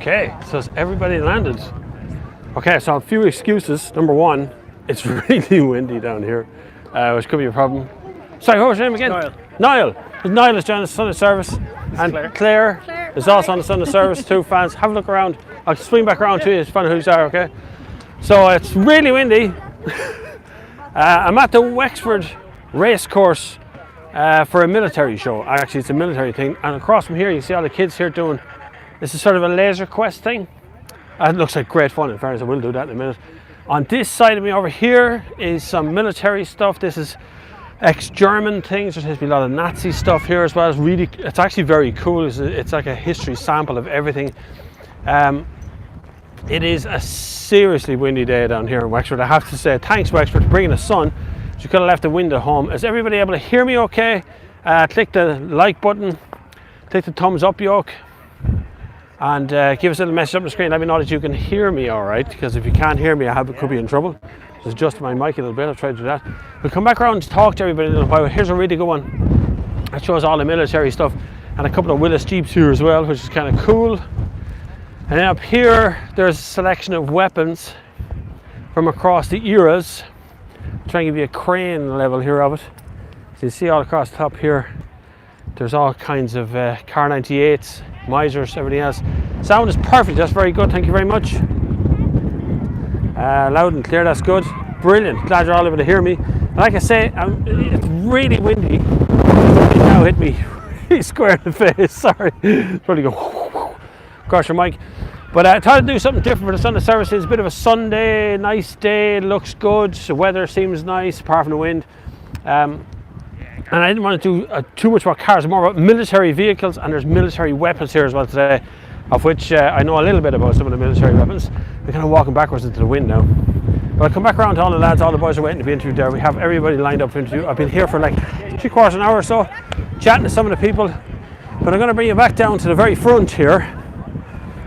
Okay, so has everybody landed? Okay, so a few excuses. Number one, it's really windy down here, which could be a problem. Sorry, what was your name again? Niall. Niall is joining the Sunday service. And Claire is also on the Sunday service too, fans. Have a look around. I'll swing back around to you to find out who you are, okay? So it's really windy. I'm at the Wexford race course for a military show. Actually, it's a military thing. And across from here, you see all the kids here doing, this is sort of a laser quest thing. It looks like great fun. In fairness, I will do that in a minute. On this side of me over here is some military stuff. This is ex-German things. There seems to be a lot of Nazi stuff here as well. It's actually very cool. It's like a history sample of everything. It is a seriously windy day down here in Wexford. I have to say thanks, Wexford, for bringing the sun. You could have left the wind at home. Is everybody able to hear me okay? Click the like button, click the thumbs up yoke, and give us a little message up on the screen. Let me know that you can hear me all right, because if you can't hear me, could be in trouble. Just adjust my mic a little bit. I'll try to do that. We'll come back around and talk to everybody in a little while. Here's a really good one. That shows all the military stuff, and a couple of Willis Jeeps here as well, which is kind of cool. And then up here, there's a selection of weapons from across the eras. I'm trying to give you a crane level here of it. So you see all across the top here, there's all kinds of Car 98s, Misers, everything else. Sound is perfect, that's very good, thank you very much. Loud and clear, that's good. Brilliant, glad you're all able to hear me. And like I say, it's really windy. It now hit me really square in the face, sorry. Probably go across your mic. But I thought I'd do something different for the Sunday service. It's a bit of a Sunday, nice day, looks good. The weather seems nice, apart from the wind. And I didn't want to do too much about cars, more about military vehicles, and there's military weapons here as well today, of which I know a little bit about some of the military weapons. We're kind of walking backwards into the wind now. But I'll come back around to all the lads, all the boys are waiting to be interviewed there. We have everybody lined up for interview. I've been here for like 3/4 of an hour or so, chatting to some of the people. But I'm going to bring you back down to the very front here.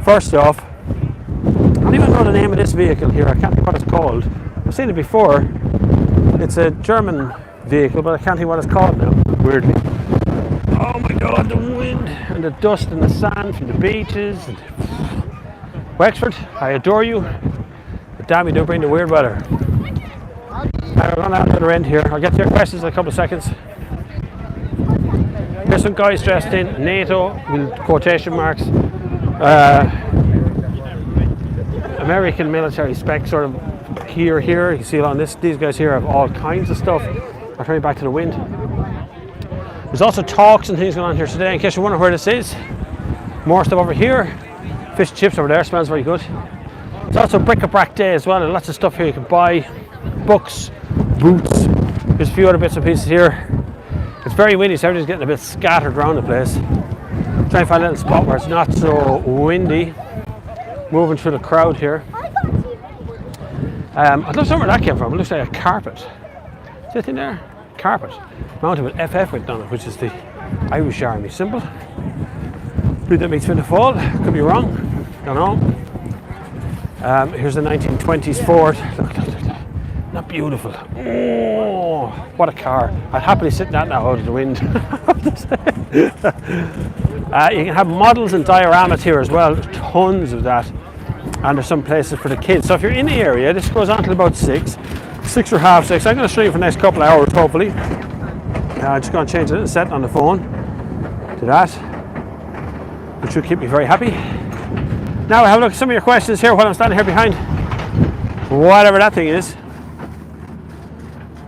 First off, I don't even know the name of this vehicle here. I can't think what it's called. I've seen it before. It's a German vehicle, but I can't think what it's called now, weirdly. Oh my god, the wind and the dust and the sand from the beaches. Wexford, I adore you, but damn, you do bring the weird weather. We're going out to the other end here. I'll get to your questions in a couple of seconds. Here's some guys dressed in NATO, with quotation marks. American military spec sort of here. You see on this, these guys here have all kinds of stuff. I'll turn you back to the wind. There's also talks and things going on here today, in case you're wondering where this is. More stuff over here. Fish and chips over there, smells very good. It's also bric-a-brac day as well, and lots of stuff here you can buy. Books, boots, there's a few other bits and pieces here. It's very windy, so everything's getting a bit scattered around the place. Try and find a little spot where it's not so windy. Moving through the crowd here. I don't know where that came from. It looks like a carpet. Is it in there? Carpet. Mounted with FF written on it, which is the Irish Army symbol. Who that makes Fianna Fáil? Could be wrong. Don't know. Here's the 1920s Ford. Look. Not beautiful. Oh, what a car. I'd happily sit in that now out of the wind. You can have models and dioramas here as well. There's tons of that. And there's some places for the kids. So if you're in the area, this goes on till about 6 or half 6. I'm going to show you for the next couple of hours, hopefully. I'm just going to change the little setting on the phone to that, which should keep me very happy. Now I have a look at some of your questions here while I'm standing here behind whatever that thing is.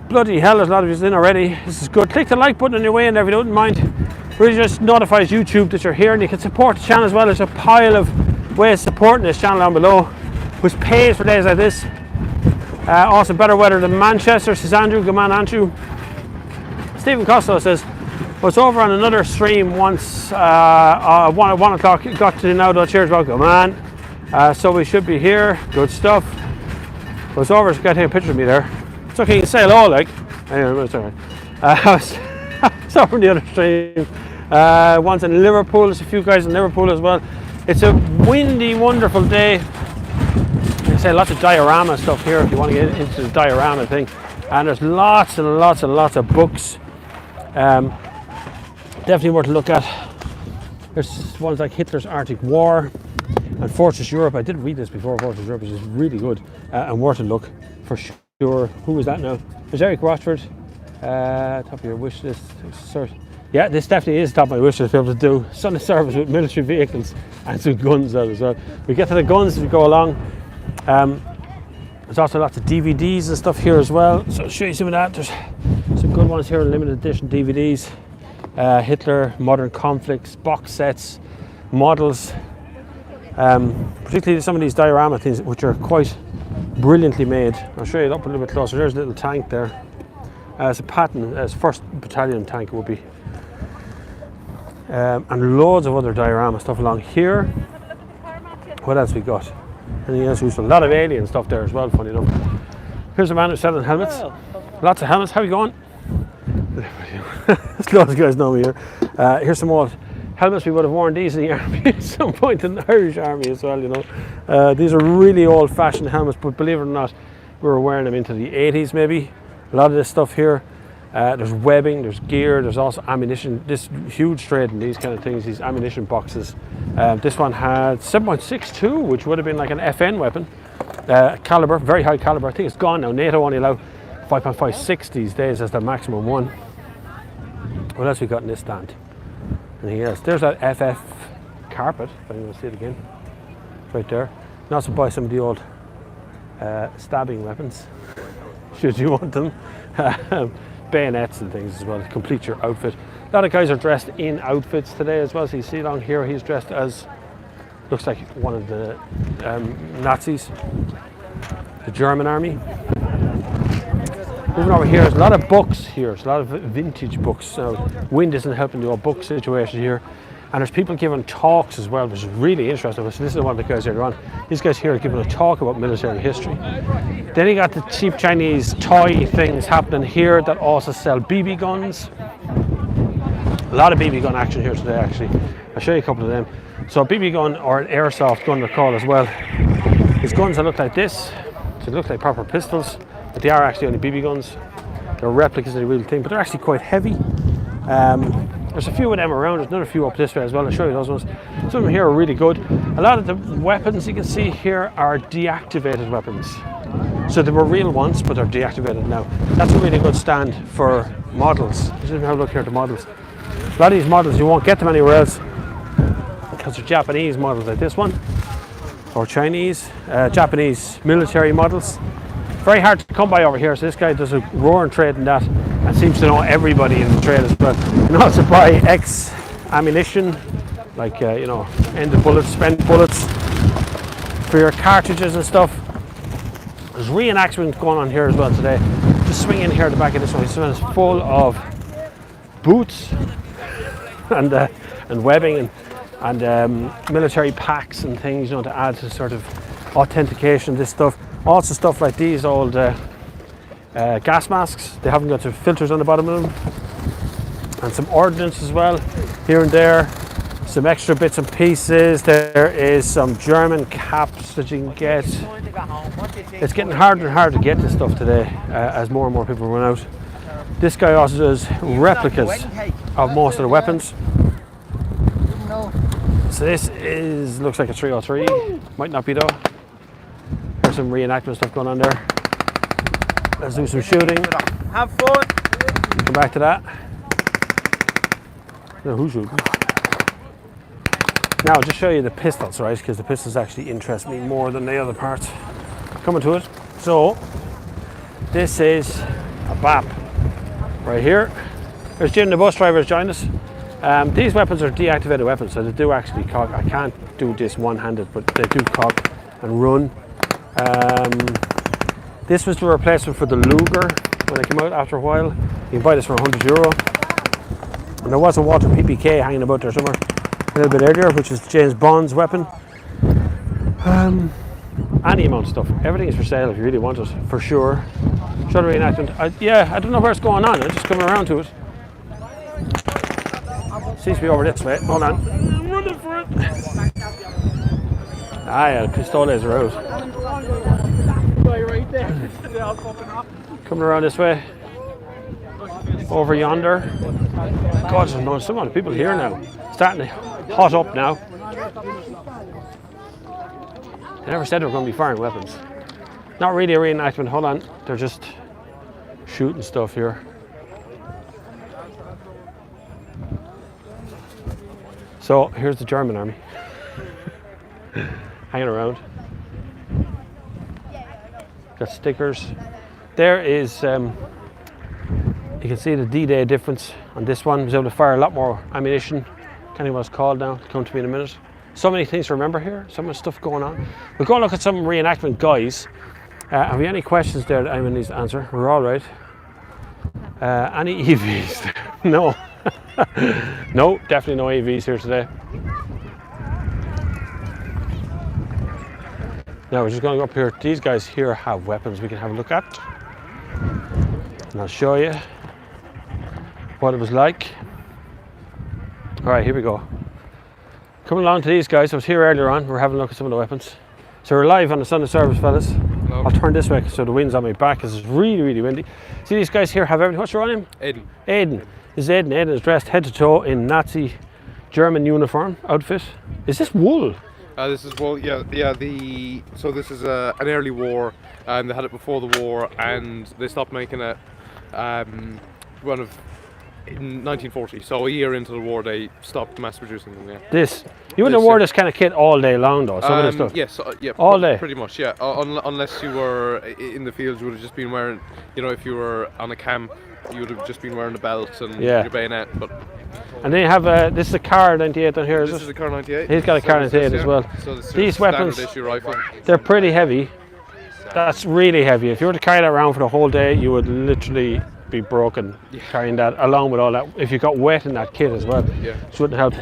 Bloody hell, there's a lot of you in already. This is good. Click the like button on your way in there if you don't mind. Really just notifies YouTube that you're here, and you can support the channel as well. There's a pile of ways of supporting this channel down below, which pays for days like this. Also better weather than Manchester, says Andrew. Good man, Andrew. Stephen Costello says, I was over on another stream once, 1 o'clock, got to now, cheers, well, good man. So we should be here, good stuff. I was over, so got to take a picture of me there. It's okay, you can say hello, like. Anyway, it's alright. I was over on the other stream. One's in Liverpool, there's a few guys in Liverpool as well. It's a windy, wonderful day. You can say lots of diorama stuff here if you want to get into the diorama thing. And there's lots and lots and lots of books. Definitely worth a look at. There's ones like Hitler's Arctic War. And Fortress Europe, I did read this before, Fortress Europe, which is really good and worth a look for sure. Who is that now? There's Eric Rochford. Top of your wish list. Yeah, this definitely is top of my wish list to be able to do Sunday service with military vehicles and some guns out as well. We get to the guns as we go along. There's also lots of DVDs and stuff here as well. So I'll show you some of that. There's some good ones here, limited edition DVDs. Hitler, Modern Conflicts, box sets, models. Particularly some of these diorama things which are quite brilliantly made. I'll show you it up a little bit closer. There's a little tank there. It's a Patton, it's 1st Battalion tank it would be. And loads of other diorama stuff along here. What else we got? Anything else useful? A lot of alien stuff there as well, funny enough. Here's a man who's selling helmets. Lots of helmets. How are you going? Lots of guys know me here. Here's some old helmets. We would have worn these in the army at some point in the Irish army as well, you know. These are really old-fashioned helmets, but believe it or not, we were wearing them into the 80s maybe. A lot of this stuff here. There's webbing, there's gear, there's also ammunition. This huge trade in these kind of things, these ammunition boxes. This one had 7.62, which would have been like an FN weapon. Caliber, very high caliber. I think it's gone now. NATO only allow 5.56 these days as the maximum one. What else we got in this stand? Anything else? There's that FF carpet, if anyone wants to see it again. Right there. And also buy some of the old stabbing weapons, should you want them. Bayonets and things as well, complete your outfit. A lot of guys are dressed in outfits today as well. So you see along here, he's dressed as, looks like one of the Nazis, the German army. Moving over here, there's a lot of books here. There's a lot of vintage books. So wind isn't helping the old book situation here. And there's people giving talks as well, which is really interesting. So this is one of the guys here on. These guys here are giving a talk about military history. Then you got the cheap Chinese toy things happening here that also sell BB guns. A lot of BB gun action here today, actually. I'll show you a couple of them. So a BB gun, or an airsoft gun they're called as well. These guns that look like this, so they look like proper pistols, but they are actually only BB guns. They're replicas of the real thing, but they're actually quite heavy. There's a few of them around. There's another few up this way as well. I'll show you those ones. Some of them here are really good. A lot of the weapons you can see here are deactivated weapons. So they were real once, but they're deactivated now. That's a really good stand for models. Just have a look here at the models. A lot of these models, you won't get them anywhere else because they're Japanese models like this one, or Chinese, Japanese military models. Very hard to come by over here. So this guy does a roaring trade in that and seems to know everybody in the trade as well. You can also buy ammunition, like you know, ended bullets, spent bullets for your cartridges and stuff. There's reenactment going on here as well today. Just swing in here at the back of this one. This one is full of boots and webbing and military packs and things, you know, to add to sort of authentication of this stuff. Also stuff like these old gas masks. They haven't got the filters on the bottom of them. And some ordnance as well, here and there. Some extra bits and pieces. There is some German caps that you can get. It's getting harder and harder to get this stuff today as more and more people run out. This guy also does replicas of most of the weapons. So this looks like a 303. Might not be though. There's some reenactment stuff going on there. Let's do some shooting. Have fun. Come back to that. No, who's shooting? Now I'll just show you the pistols, right? Because the pistols actually interest me more than the other parts. Coming to it. So this is a BAP right here. There's Jim, the bus driver, has joined us. These weapons are deactivated weapons, so they do actually cock. I can't do this one-handed, but they do cock and run. This was the replacement for the Luger when it came out after a while. You can buy this for €100. And there was a Walter PPK hanging about there somewhere a little bit earlier, which is James Bond's weapon. Any amount of stuff. Everything is for sale if you really want it, for sure. Shutter reenactment. Yeah, I don't know where it's going on. I'm just coming around to it. Seems to be over this way. Hold on. I'm running for it. Ah, yeah, the pistoles are out. Coming around this way. Over yonder. God, there's so many people here now. Starting to hot up now. They never said they were going to be firing weapons. Not really a reenactment, hold on. They're just shooting stuff here. So here's the German army. Hanging around. Got stickers. There is, you can see the D-Day difference on this one. I was able to fire a lot more ammunition. Can't think what it's called now. It'll come to me in a minute. So many things to remember here. So much stuff going on. We'll go and look at some reenactment guys. Have you any questions there that anyone needs to answer? We're all right. Any EVs? No. No, definitely no EVs here today. Now we're just going to go up here. These guys here have weapons we can have a look at. And I'll show you what it was like. Alright, here we go. Coming along to these guys. I was here earlier on. We're having a look at some of the weapons. So we're live on the Sunday service, fellas. Hello. I'll turn this way so the wind's on my back because it's really, really windy. See, these guys here have everything. What's your name? Aidan. Aidan. This is Aidan. Aidan is dressed head to toe in Nazi German uniform outfit. Is this wool? This is wool. Yeah. So this is an early war, and they had it before the war, and they stopped making it. In 1940, so a year into the war, they stopped mass producing them. Yeah. You wouldn't have worn this kind of kit all day long, though. Some of this stuff. Yes, yeah, all day. Pretty much, yeah. Unless you were in the fields, you would have just been wearing. You know, if you were on a camp, you would have just been wearing the belt and your bayonet. But and then you have this is a Car 98 on here. This is a Car 98. He's got a Car 98 as well. So this these weapons, issue rifle. They're pretty heavy. That's really heavy. If you were to carry that around for the whole day, you would literally be broken carrying that along with all that. If you got wet in that kit as well, which wouldn't help.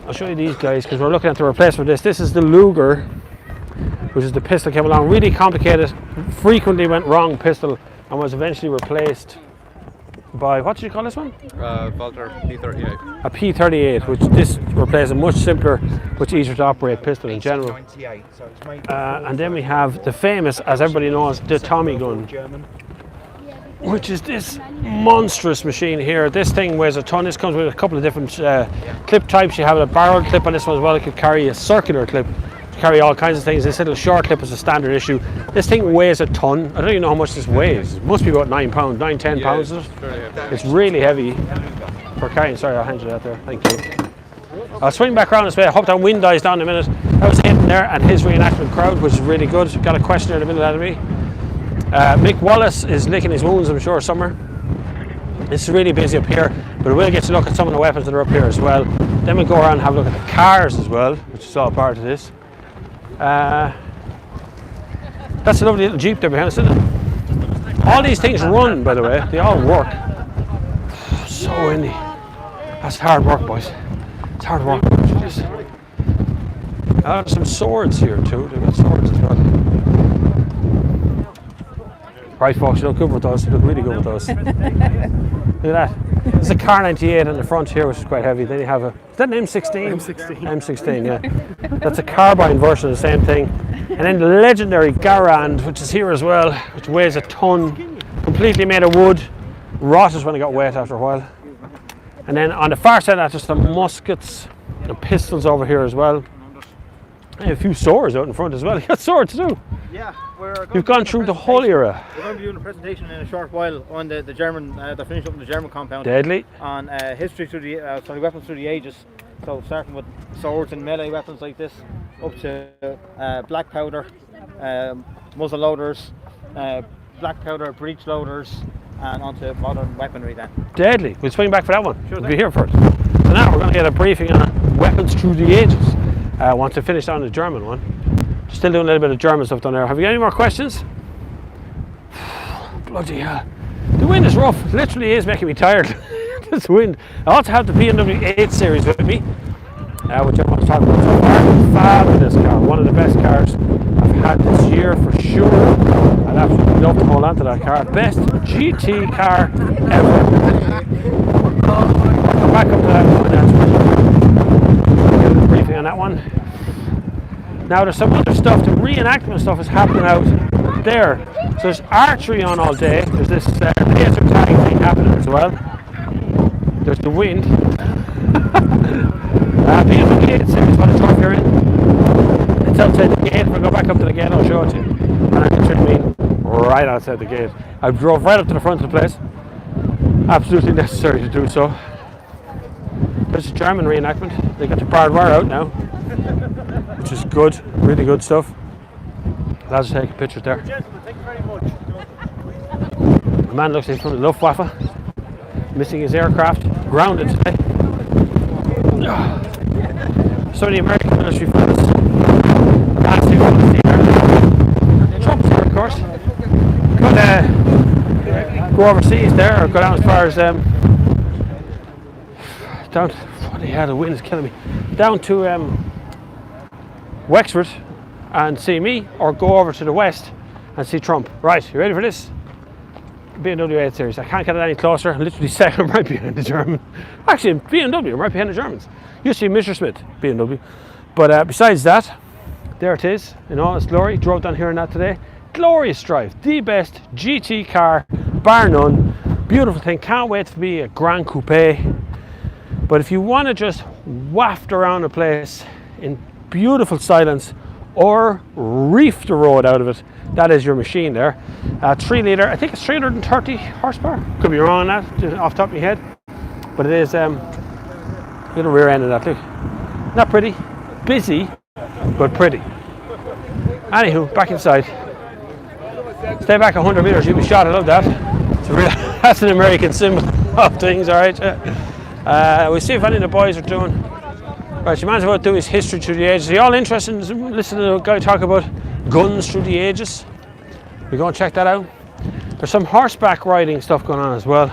I'll show you these guys because we're looking at the replacement of this. This is the Luger, which is the pistol came along. Really complicated, frequently went wrong pistol, and was eventually replaced by, what did you call this one? Walter P38. A P38, which this replaces a much simpler, much easier to operate pistol in general. And then we have the famous, as everybody knows, the Tommy gun, which is this monstrous machine here. This thing weighs a ton. This comes with a couple of different clip types. You have a barrel clip on this one as well. It could carry a circular clip, carry all kinds of things. This little short clip is a standard issue. This thing weighs a ton. I don't even know how much this weighs. It must be about 9 pounds, 10 pounds. It's really heavy for carrying. Sorry, I'll hand you that there. Thank you. I'll swing back around this way. I hope that wind dies down in a minute. That was him there and his reenactment crowd, which is really good. Got a questioner in the middle out of me. Mick Wallace is licking his wounds, I'm sure, somewhere. It's really busy up here, but we'll get to look at some of the weapons that are up here as well. Then we'll go around and have a look at the cars as well, which is all part of this. That's a lovely little Jeep there behind us, isn't it? All these things run, by the way. They all work. So windy. That's hard work, boys. It's hard work. There's some swords here too. They've got swords as well. Right, folks, you look good with those. You look really good with those. Look at that. There's a Car 98 in the front here, which is quite heavy. Then you have is that an M16? M16, yeah. That's a carbine version of the same thing. And then the legendary Garand, which is here as well, which weighs a ton, completely made of wood, rotted when it got wet after a while. And then on the far side of that, there's some muskets and pistols over here as well. And a few swords out in front as well. You got swords too. Yeah, you've gone through the whole era. We're going to be doing a presentation in a short while on the German, they're finishing up in the German compound. Deadly. On history through the, weapons through the ages. So starting with swords and melee weapons like this, up to black powder, muzzle loaders, black powder breech loaders, and onto modern weaponry then. Deadly. We'll swing back for that one. Sure, we'll be here for it. So now we're going to get a briefing on weapons through the ages. I want to finish on the German one. Still doing a little bit of German stuff down there. Have you got any more questions? Bloody hell. The wind is rough. It literally is making me tired. This wind. I also have the BMW 8 Series with me, which I want to talk about so far. Fabulous car. One of the best cars I've had this year for sure. I'd absolutely love to hold on to that car. Best GT car ever. I'll come back up to that. Get a briefing on that one. Now there's some other stuff, the reenactment stuff is happening out there. So there's archery on all day, there's this laser tag thing happening as well. There's the wind. BMW 8 Series, what a truck you're in. That's outside the gate. If I go back up to the gate, I'll show it to you. And I literally mean right outside the gate. I drove right up to the front of the place. Absolutely necessary to do so. There's a German reenactment. They got the barbed wire out now, which is good, really good stuff. Lads are taking pictures there. Gentlemen, thank you very much. The man looks like he's from the Luftwaffe, missing his aircraft, grounded today. So the American military fans. Last thing I want to see there. Trump's here, of course. Could go overseas there, or go down as far as down. What the hell? The wind is killing me. Down to Wexford and see me, or go over to the west and see Trump. Right, you ready for this? BMW 8 Series. I can't get it any closer. I'm literally second right behind the German. Actually, BMW, I'm right behind the Germans. Used to be Mr. Smith, BMW. But besides that, there it is in all its glory. Drove down here in that today. Glorious drive. The best GT car, bar none. Beautiful thing. Can't wait to be a Grand Coupe. But if you want to just waft around a place in beautiful silence, or reef the road out of it, that is your machine there. 3 litre, I think it's 330 horsepower. Could be wrong on that, off the top of my head. But it is, look at the rear end of that, look. Not pretty, busy, but pretty. Anywho, back inside. Stay back 100 metres, you'll be shot. I love that. It's a real, that's an American symbol of things, alright. We'll see if any of the boys are doing. Right, you might as well do his history through the ages. Are you all interested in listening to a guy talk about guns through the ages? We're going to check that out. There's some horseback riding stuff going on as well.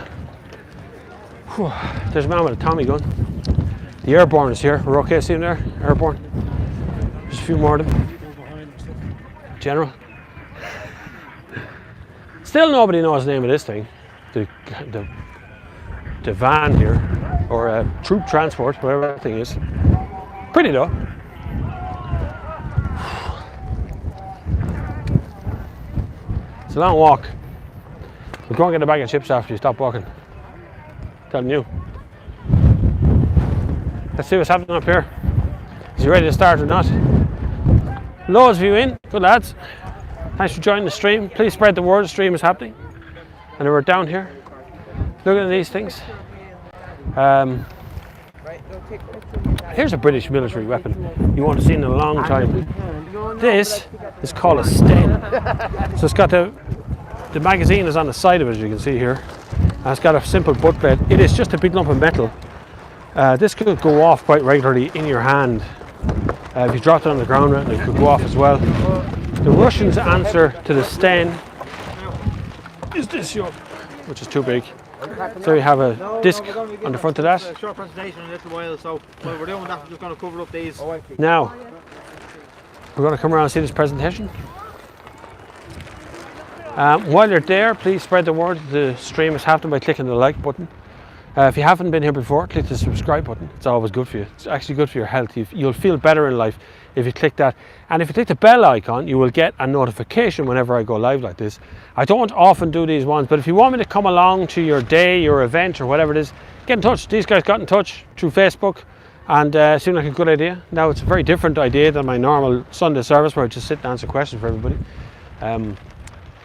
Whew. There's a man with a Tommy gun. The Airborne is here. We're okay seeing there? Airborne. There's a few more of them. General. Still nobody knows the name of this thing. The van here. Or troop transport, whatever that thing is. Pretty though. It's a long walk. We'll go and get a bag of chips after you stop walking. Telling you. Let's see what's happening up here. Is he ready to start or not? Loads of you in. Good lads. Thanks for joining the stream. Please spread the word. The stream is happening. And we're down here looking at these things. Here's a British military weapon you won't have seen in a long time. This is called a Sten. So it's got the magazine is on the side of it, as you can see here. And it's got a simple butt plate. It is just a big lump of metal. This could go off quite regularly in your hand. If you dropped it on the ground, it could go off as well. The Russians' answer to the Sten is this yoke, which is too big. So you have a disc on the front of that. A short presentation in a little while, so while we're doing that, we're just going to cover up these. Now, we're going to come around and see this presentation. While you're there, please spread the word. The stream is happening by clicking the like button. If you haven't been here before, click the subscribe button. It's always good for you. It's actually good for your health. You'll feel better in life if you click that. And if you click the bell icon, you will get a notification whenever I go live like this. I don't often do these ones, but if you want me to come along to your day, your event, or whatever it is, get in touch. These guys got in touch through Facebook, and it seemed like a good idea. Now, it's a very different idea than my normal Sunday service where I just sit and answer questions for everybody.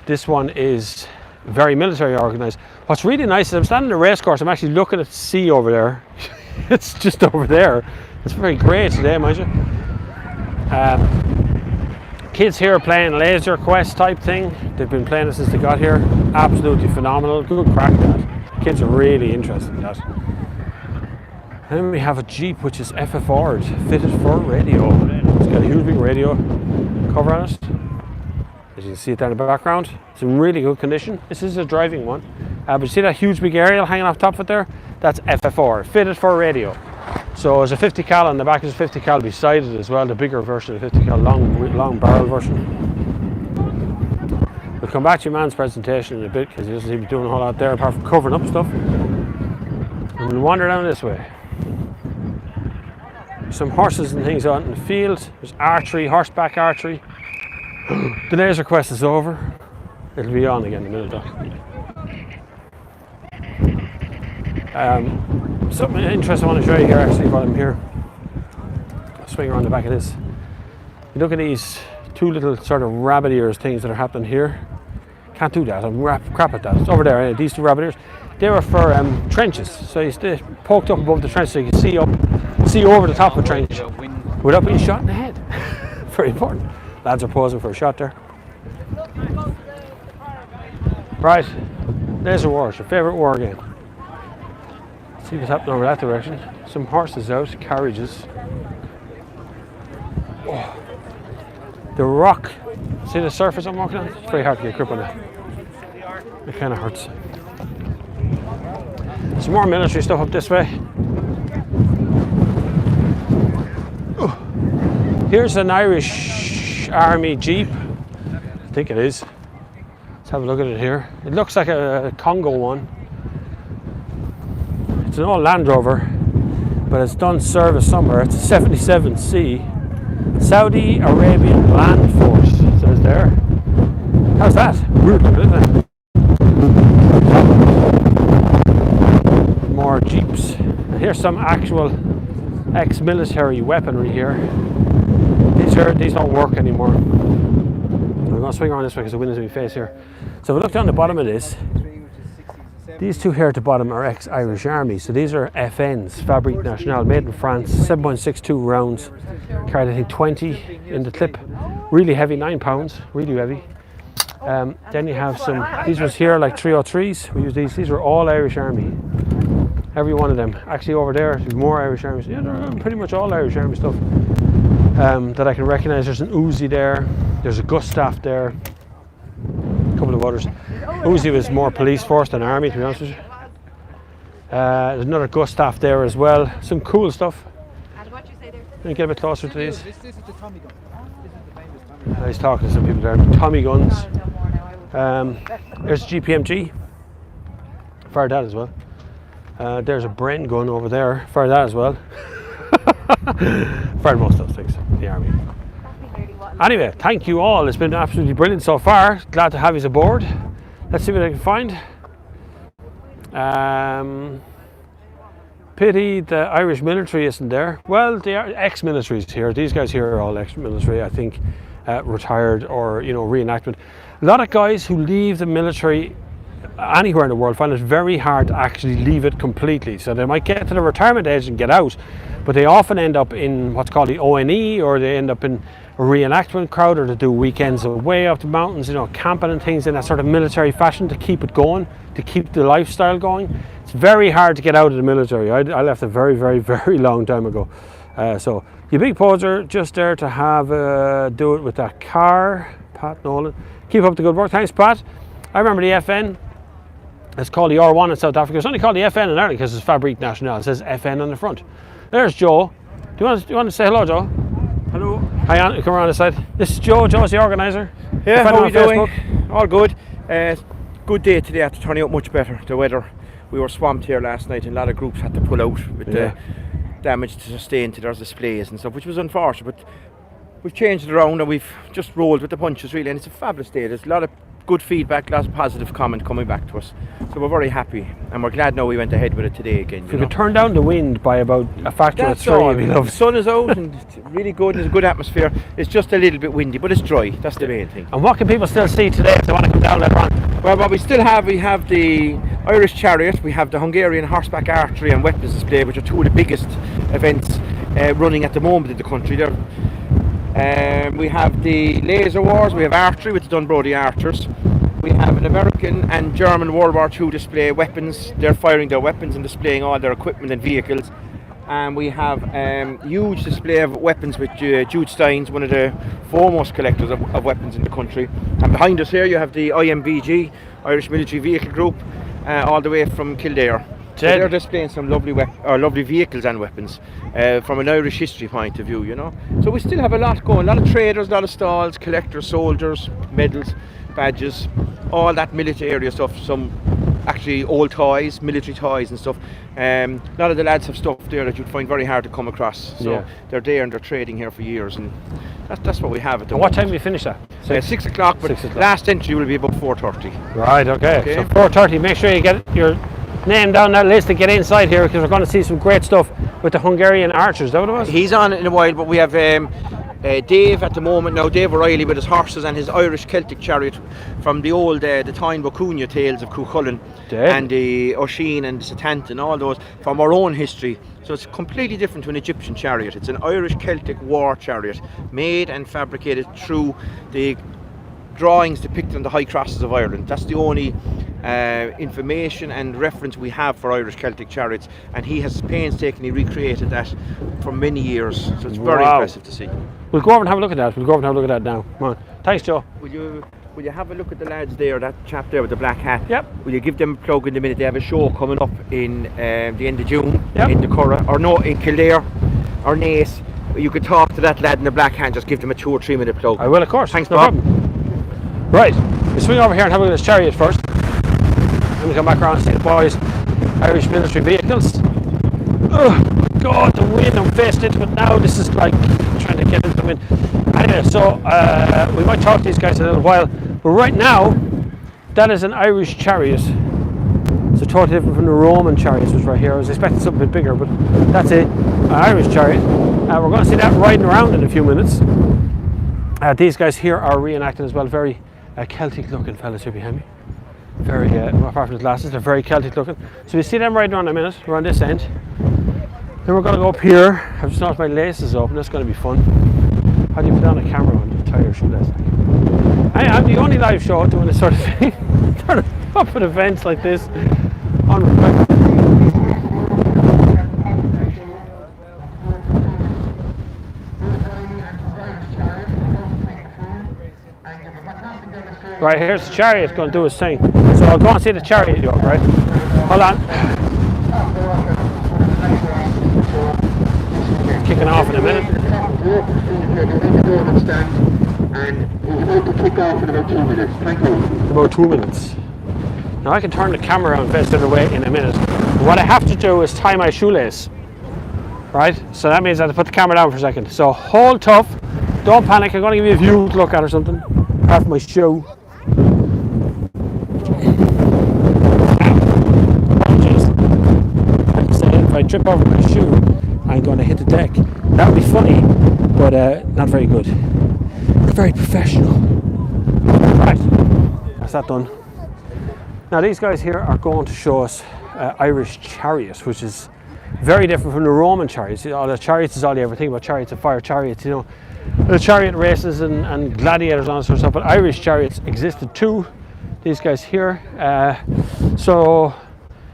This one is very military organised. What's really nice is I'm standing in a race course. I'm actually looking at the sea over there. It's just over there. It's very grey today, mind you. Kids here are playing Laser Quest type thing. They've been playing it since they got here. Absolutely phenomenal. Good crack at that. Kids are really interested in that. And then we have a Jeep which is FFR'd, fitted for radio. It's got a huge big radio cover on it. As you can see it down in the background, it's in really good condition. This is a driving one. But you see that huge big aerial hanging off top of it there? That's FFR, fitted for radio. So there's a 50 cal on the back, there's a 50 cal beside it as well, the bigger version of the 50 cal, long barrel version. We'll come back to your man's presentation in a bit because he doesn't seem to be doing a whole lot there apart from covering up stuff. And we'll wander down this way. Some horses and things out in the field. There's archery, horseback archery. The laser quest is over. It'll be on again in a minute though. Something interesting I want to show you here actually while I'm here. I'll swing around the back of this. Look at these two little sort of rabbit ears things that are happening here. Can't do that, I'm crap at that. It's over there, these two rabbit ears. They were for trenches, so you stay poked up above the trench so you can see over the top of the trench without being shot in the head. Very important. Lads are posing for a shot there. Right, laser wars, your favourite war game. See what's happening over that direction. Some horses out, carriages. Oh. The rock. See the surface I'm walking on? It's very hard to get a grip on it. It kind of hurts. Some more military stuff up this way. Here's an Irish Army Jeep. I think it is. Let's have a look at it here. It looks like a Congo one. It's an old Land Rover, but it's done service somewhere. It's a 77C. Saudi Arabian Land Force, it says there. How's that? Weird, isn't it? More Jeeps. And here's some actual ex-military weaponry here. These don't work anymore. I'm going to swing around this way because the wind is in my face here. So if we look down the bottom of this, these two here at the bottom are ex-Irish Army. So these are FNs, Fabrique Nationale, made in France, 7.62 rounds, carried I think 20 in the clip. Really heavy, 9 pounds, really heavy. Then you have some, these ones here like 303s, we use these are all Irish Army. Every one of them. Actually over there, there's more Irish Army. Yeah, they're pretty much all Irish Army stuff that I can recognise. There's an Uzi there, there's a Gustav there, a couple of others. Uzi was more police force than army, to be honest with you. There's another Gustav there as well. Some cool stuff. And what you say there? Let me get a bit closer to these. This is the Tommy gun. This is the famous Tommy gun. He's talking to some people there. Tommy guns. There's a GPMG. Fired that as well. There's a Bren gun over there. Fired that as well. Fired most of those things. The army. Anyway, thank you all. It's been absolutely brilliant so far. Glad to have you aboard. Let's see what I can find. Pity the Irish military isn't there. Well, the ex-military is here. These guys here are all ex-military, I think, retired or reenactment. A lot of guys who leave the military anywhere in the world find it very hard to actually leave it completely. So they might get to the retirement age and get out, but they often end up in what's called the ONE, or they end up in a reenactment crowd, or to do weekends away up the mountains, camping and things in that sort of military fashion to keep it going, to keep the lifestyle going. It's very hard to get out of the military. I left a very, very, very long time ago. So your big poser just there to have do it with that car, Pat Nolan. Keep up the good work. Thanks, Pat. I remember the FN. It's called the R1 in South Africa. It's only called the FN in Ireland because it's Fabrique Nationale. It says FN on the front. There's Joe. Do you want to say hello, Joe? Hello. Hi, on, come around this side. This is Joe. Joe's the organiser. Yeah, how are you doing? All good. Good day today after turning out much better. The weather, we were swamped here last night and a lot of groups had to pull out with the damage to sustain to their displays and stuff, which was unfortunate, but we've changed it around and we've just rolled with the punches really, and it's a fabulous day. There's a lot of good feedback, lots of positive comment coming back to us, so we're very happy and we're glad now we went ahead with it today again. If we could turn down the wind by about a factor of 3, it'd be lovely. The sun is out and it's really good, there's a good atmosphere. It's just a little bit windy, but it's dry. That's the main thing. And what can people still see today if they want to come down later on? Well, what we have the Irish Chariot, we have the Hungarian horseback archery and weapons display, which are two of the biggest events running at the moment in the country. We have the laser wars, we have archery with the Dunbrody archers. We have an American and German World War II display weapons. They're firing their weapons and displaying all their equipment and vehicles. And we have a huge display of weapons with Jude Steins, one of the foremost collectors of weapons in the country. And behind us here you have the IMVG, Irish Military Vehicle Group, all the way from Kildare. So they're displaying some lovely vehicles and weapons from an Irish history point of view, So we still have a lot going, a lot of traders, a lot of stalls, collectors, soldiers, medals, badges, all that military area stuff, some actually old toys, military toys and stuff. A lot of the lads have stuff there that you'd find very hard to come across. So they're there and they're trading here for years, and that's what we have at the moment. What time do we finish that? 6 o'clock, but 6 o'clock. Last entry will be about 4:30. Right, okay. So 4:30, make sure you get your name down that list to get inside here, because we're going to see some great stuff with the Hungarian archers. Is that what it was? He's on in a while, but we have Dave at the moment now, Dave O'Reilly with his horses and his Irish Celtic chariot from the old the Tyne Bocúna tales of Cuchulainn and the Oisin and the Satanta and all those from our own history. So it's completely different to an Egyptian chariot. It's an Irish Celtic war chariot made and fabricated through the drawings depicted on the high crosses of Ireland. That's the only information and reference we have for Irish Celtic chariots, and he has painstakingly recreated that for many years, so it's very impressive to see. We'll go over and have a look at that. We'll go over and have a look at that now. Come on. Thanks, Joe. Will you have a look at the lads there, that chap there with the black hat? Yep. Will you give them a plug in a minute? They have a show coming up in the end of June in the in Kildare or Naas. You could talk to that lad in the black hat and just give them a 2 or 3 minute plug. I will, of course. Thanks, no Bob. Problem. Right, we'll swing over here and have a look at this chariot first. And we'll come back around and see the boys' Irish military vehicles. Oh, God, the wind, I'm faced into it now. This is like trying to get into the wind. Anyway, so we might talk to these guys in a little while. But right now, that is an Irish chariot. It's totally different from the Roman chariots, which right here. I was expecting something a bit bigger, but that's it, an Irish chariot. We're going to see that riding around in a few minutes. These guys here are reenacting as well. Very Celtic looking fellas here behind me. Very, apart from the glasses, they're very Celtic looking. So we see them riding around in a minute. We're on this end. Then we're going to go up here. I've just noticed my laces open. That's going to be fun. How do you put on a camera on the tire shoelace? I'm the only live show doing this sort of thing. Turning up at events like this. Right, here's the chariot going to do his thing. So I'll go and see the chariot, right? Hold on. Kicking off in a minute. And we're about to kick off in about 2 minutes. Thank you. About 2 minutes. Now I can turn the camera around face the other way in a minute. What I have to do is tie my shoelace. Right? So that means I have to put the camera down for a second. So hold tough. Don't panic. I'm going to give you a view to look at or something. Apart from my shoe. If I trip over my shoe, I'm going to hit the deck. That would be funny, but not very good. Not very professional. Right, that's that done. Now these guys here are going to show us Irish Chariot, which is very different from the Roman chariots. You know, the chariots is all you ever think about, chariots of fire, chariots, you know. The chariot races and gladiators and all that sort of stuff, but Irish chariots existed too. These guys here. So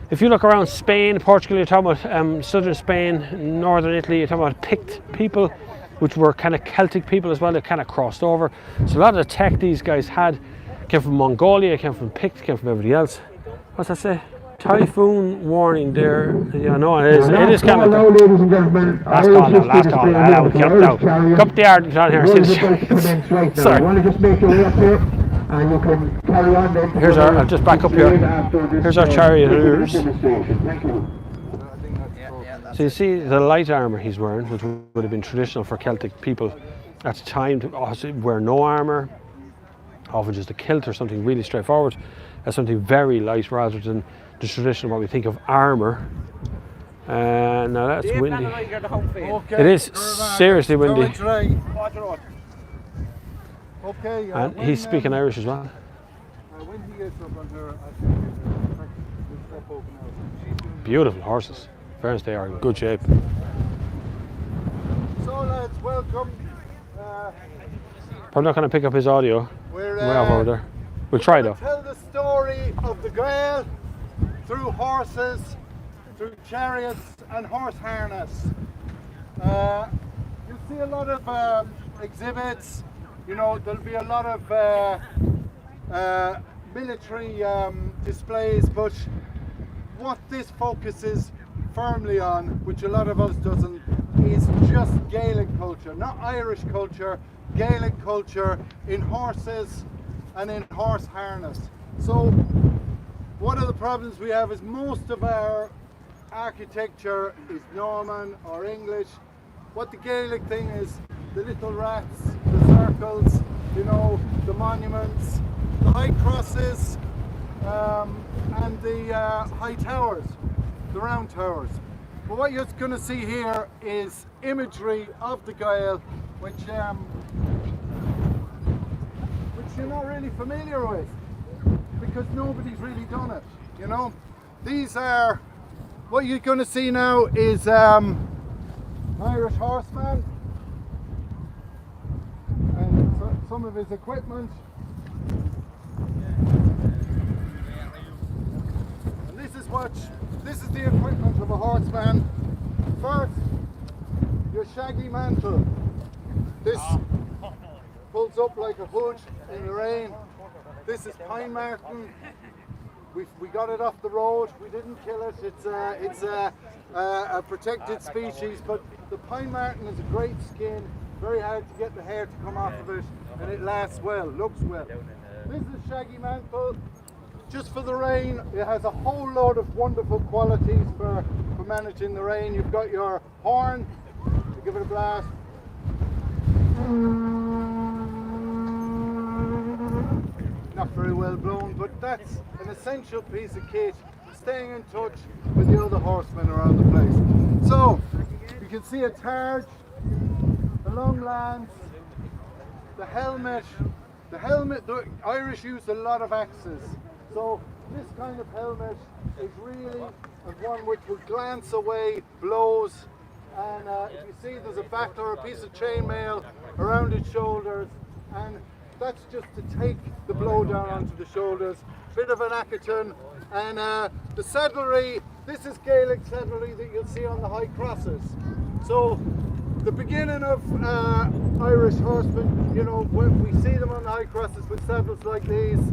if you look around Spain, Portugal, you're talking about southern Spain, northern Italy, you're talking about Pict people, which were kind of Celtic people as well. They kind of crossed over. So a lot of the tech these guys had came from Mongolia, came from Pict, came from everybody else. What's that say? Typhoon warning there. Yeah, no, it is kind of. Ladies and gentlemen, last call now, last call. We'll get up now. Come up the yard and down here and see the chariots. Sorry. You want to just make your way up here, and you can carry on then. Here's our, I'll just back up here. Here's our charioteers. Thank you. So you see the light armour he's wearing, which would have been traditional for Celtic people at the time, to wear no armour, often just a kilt or something really straightforward, as something very light rather than the traditional what we think of armour. Now that's windy. It is seriously windy. And he's speaking Irish as well. Beautiful horses. Fairness, they are in good shape. So lads, welcome. I'm not going to pick up his audio. We're way off over there. We'll try though. Tell the story of the Gael through horses, through chariots and horse harness. You'll see a lot of exhibits. You know, there'll be a lot of military displays, but what this focuses firmly on, which a lot of us doesn't, is just Gaelic culture, not Irish culture, Gaelic culture in horses and in horse harness. So one of the problems we have is most of our architecture is Norman or English. What the Gaelic thing is, the little rats, the circles, you know, the monuments, the high crosses, and the high towers, the round towers. But what you're going to see here is imagery of the Gael, which you're not really familiar with, because nobody's really done it, you know. These are, what you're going to see now is Irish horseman, and some of his equipment. And this is the equipment of a horseman. First, your shaggy mantle. This pulls up like a hood in the rain. This is pine marten. We got it off the road. We didn't kill it. It's a protected species, but the pine marten is a great skin. Very hard to get the hair to come off of it, and it lasts well, looks well. This is shaggy mantle. Just for the rain, it has a whole load of wonderful qualities for managing the rain. You've got your horn. You give it a blast. Not very well blown, but that's an essential piece of kit, staying in touch with the other horsemen around the place. So, you can see a targe, the long lance, the helmet. The Irish used a lot of axes, so this kind of helmet is really one which will glance away blows. And if you see, there's a buckler, a piece of chainmail around its shoulders, and that's just to take the blow down onto the shoulders. Bit of an accaton, and the saddlery. This is Gaelic saddlery that you'll see on the high crosses. So the beginning of Irish horsemen, you know, when we see them on the high crosses with saddles like these,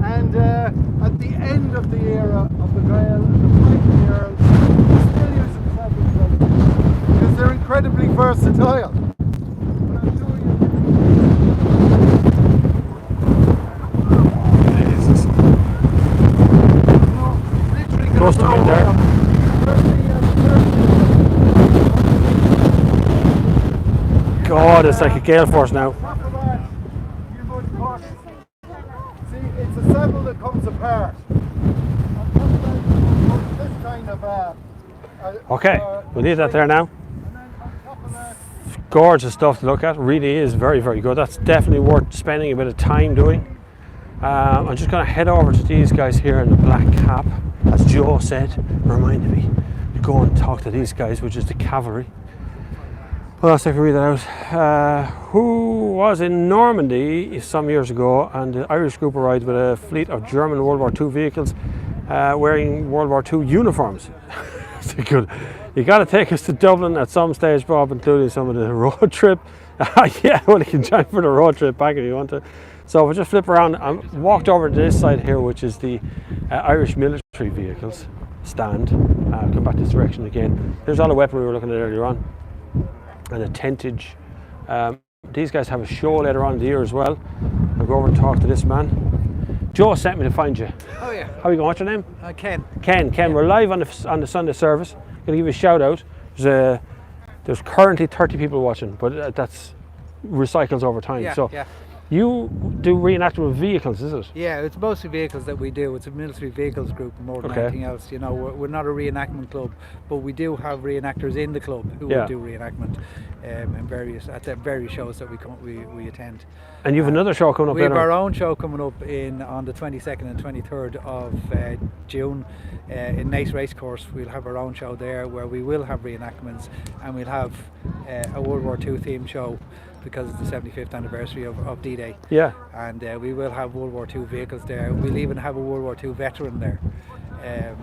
and at the end of the era of the Gael and the fighting earls, we're still using saddles like this because they're incredibly versatile. But I'll show you. Close to me there. God, it's like a gale force now. See, it's a saddle that comes apart. This kind of Okay, we'll leave that there now. Gorgeous stuff to look at. Really is very, very good. That's definitely worth spending a bit of time doing. I'm just going to head over to these guys here in the black cap. As Joe said, reminded me to go and talk to these guys, which is the cavalry. What else I can read that out? Who was in Normandy some years ago, and the Irish group arrived with a fleet of German World War II vehicles wearing World War II uniforms. It's good. You got to take us to Dublin at some stage, Bob, including some of the road trip. Yeah, well, you can join for the road trip back if you want to. So we'll just flip around and walked over to this side here, which is the Irish military vehicles stand. Come back this direction again. There's all the weaponry we were looking at earlier on, and a tentage. These guys have a show later on in the year as well. I'll go over and talk to this man. Joe sent me to find you. Oh yeah. How are you going? What's your name? Ken. Ken. Yeah. We're live on the Sunday service. I'm going to give you a shout out. There's currently 30 people watching, but that's recycles over time. Yeah, so yeah. you do reenactment with vehicles, is it? Yeah, it's mostly vehicles that we do. It's a military vehicles group more than anything else. You know, we're not a reenactment club, but we do have reenactors in the club who will do reenactment at the various shows that we attend. And you have another show coming up. We have our own show coming up on the 22nd and 23rd of June in Naas Racecourse. We'll have our own show there where we will have reenactments, and we'll have a World War II themed show because it's the 75th anniversary of D-Day. Yeah. And we will have World War II vehicles there. We'll even have a World War II veteran there,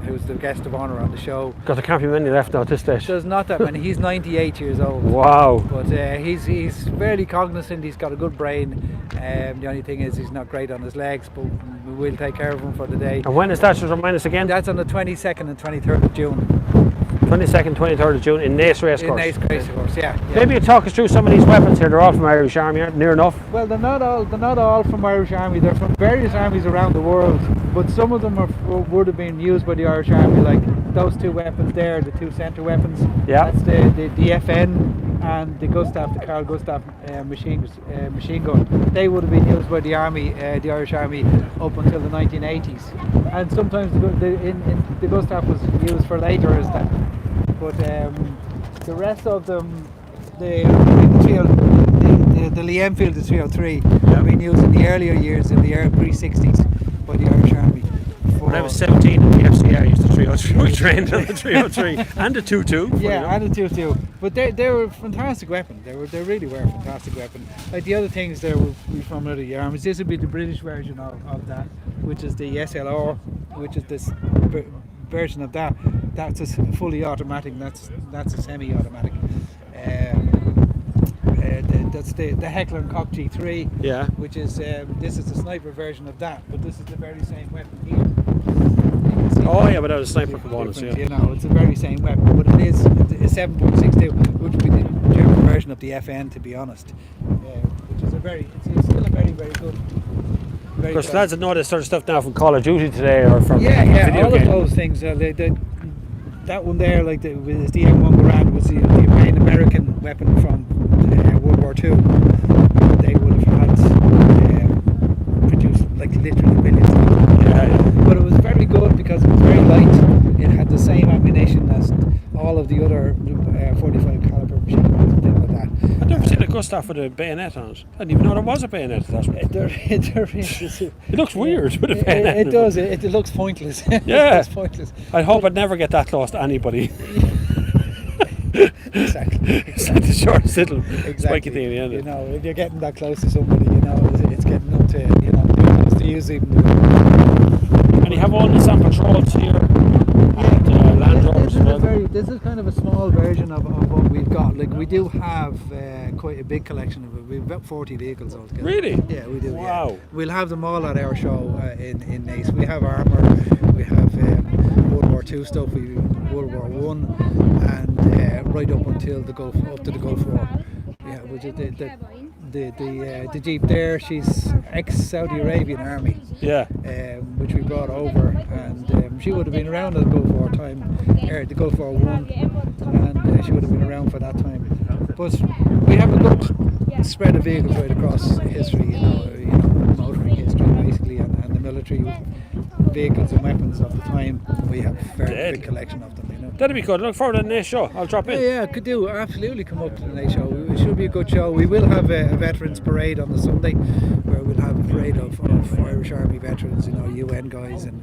who's the guest of honour on the show. Because there can't be many left now at this stage. There's not that many. He's 98 years old. Wow. But he's fairly cognizant. He's got a good brain. The only thing is he's not great on his legs, but we'll take care of him for the day. And when is that? Just remind us again. That's on the 22nd and 23rd of June. 22nd, 23rd of June in Naas Racecourse. In Naas Racecourse, yeah. Maybe you talk us through some of these weapons here. They're all from Irish Army, aren't they? Near enough. Well, they're not all from Irish Army. They're from various armies around the world. But some of them would have been used by the Irish Army, like those two weapons there, the two centre weapons. Yeah. That's the FN and the Gustav, the Carl Gustav machine gun. They would have been used by the army, the Irish Army, up until the 1980s. And sometimes the Gustav was used for later as that. but the rest of them, the Lee Enfield is 303. Have been used in the earlier years in the pre-60s by the Irish Army. When I was 17 in the FCA, I used the 303. We trained on the 303 and the 22. Yeah, and the 22. But they were a fantastic weapon. They really were a fantastic weapon. Like the other things there would be from other armies. This would be the British version of that, which is the SLR, which is this version of that. That's a fully automatic. That's a semi-automatic. That's the Heckler and Koch G3. Yeah. Which is this is the sniper version of that, but this is the very same weapon here. Oh yeah, but that was sniper components. Yeah. You know, it's the very same weapon, but it is a 7.62, which would be the German version of the FN, to be honest. Which is it's still a very, very good. Of course, lads that know this sort of stuff now from Call of Duty today or from video all games. of those things. That one there, like the M1 Garand, was the main American weapon from World War II. They would have had produced like literally millions of them. But it was very good because it was very light. It had the same ammunition as all of the other 45 caliber machine guns and things like that. I'd never seen a Gustav with a bayonet on it. I didn't even know there was a bayonet. It looks weird with a bayonet. It does. It looks pointless. Yeah. It's pointless. I hope I'd never get that close to anybody. Exactly. It's like the shortest little Exactly. spiky thing at the end. You know, if you're getting that close to somebody, you know, it's getting up to, you know, close to using. And you have all the sample patrols here. And Land Rovers. This is kind of a small version of what we've got. Like we do have quite a big collection of it. We've about 40 vehicles altogether. Really? Yeah, we do. Wow. Yeah. We'll have them all at our show in Naas. We have armour. We have World War II stuff. We World War One, and right up until the Gulf, up to the Gulf War. Yeah, which is the Jeep there. She's ex-Saudi Arabian Army. Yeah. Which we brought over, and she would have been around at the Gulf War time, the Gulf War One, and she would have been around for that time. But we have a good spread of vehicles right across history, you know, motoring history basically, and the military vehicles and weapons of the time. We have a very big collection of them. You know. That'd be good. Look forward to the next show. I'll drop in. Yeah, could do. Absolutely, come up to the next show. It should be a good show. We will have a veterans parade on the Sunday, where we'll have a parade of Irish Army veterans, you know, UN guys and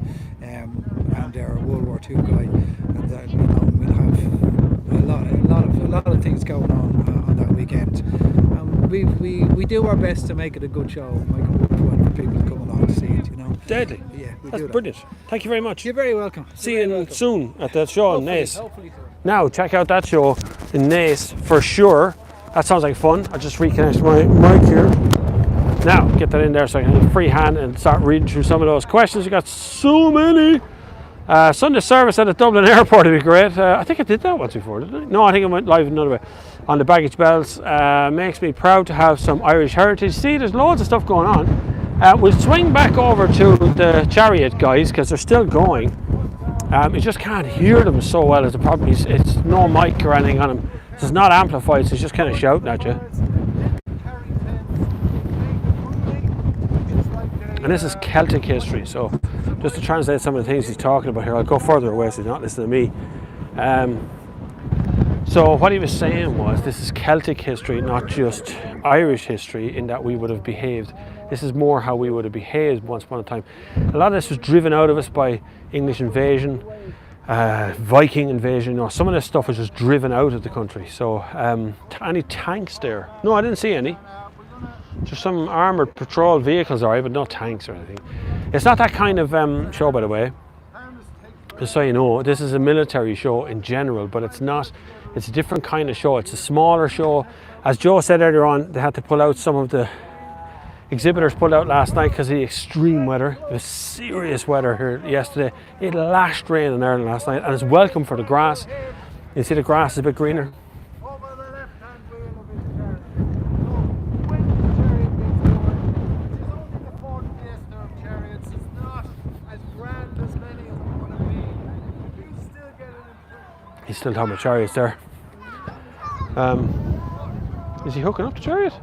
our World War II guy, and you know, we'll have a lot of things going on that weekend. We do our best to make it a good show, make it worth for people to come along to see it. You know. Deadly. Yeah, that's brilliant. Thank you very much. You're very welcome. See you soon at that show in Naas. Hopefully so. Now check out that show in Naas for sure. That sounds like fun. I'll just reconnect my mic here. Now get that in there so I can have a free hand and start reading through some of those questions. You got so many. Sunday service at the Dublin airport would be great. I think I did that once before, didn't I? No, I think I went live another way. On the baggage belts. Makes me proud to have some Irish heritage. See, there's loads of stuff going on. We'll swing back over to the Chariot guys because they're still going. You just can't hear them so well as the problem is. It's no mic or anything on them. It's not amplified, so it's just kind of shouting at you. And this is Celtic history, so just to translate some of the things he's talking about here, I'll go further away so he's not listening to me. So what he was saying was this is Celtic history, not just Irish history, in that we would have behaved. This is more how we would have behaved once upon a time. A lot of this was driven out of us by English invasion, Viking invasion. You know, some of this stuff was just driven out of the country. So any tanks there? No, I didn't see any. Just some armoured patrol vehicles, alright, but no tanks or anything. It's not that kind of show, by the way. Just so you know, this is a military show in general, but it's not. It's a different kind of show. It's a smaller show. As Joe said earlier on, they had to pull out some of the exhibitors pulled out last night because of the extreme weather. It was serious weather here yesterday. It lashed rain in Ireland last night, and it's welcome for the grass. You see the grass is a bit greener. He's still talking about Chariots there. Is he hooking up to Chariot?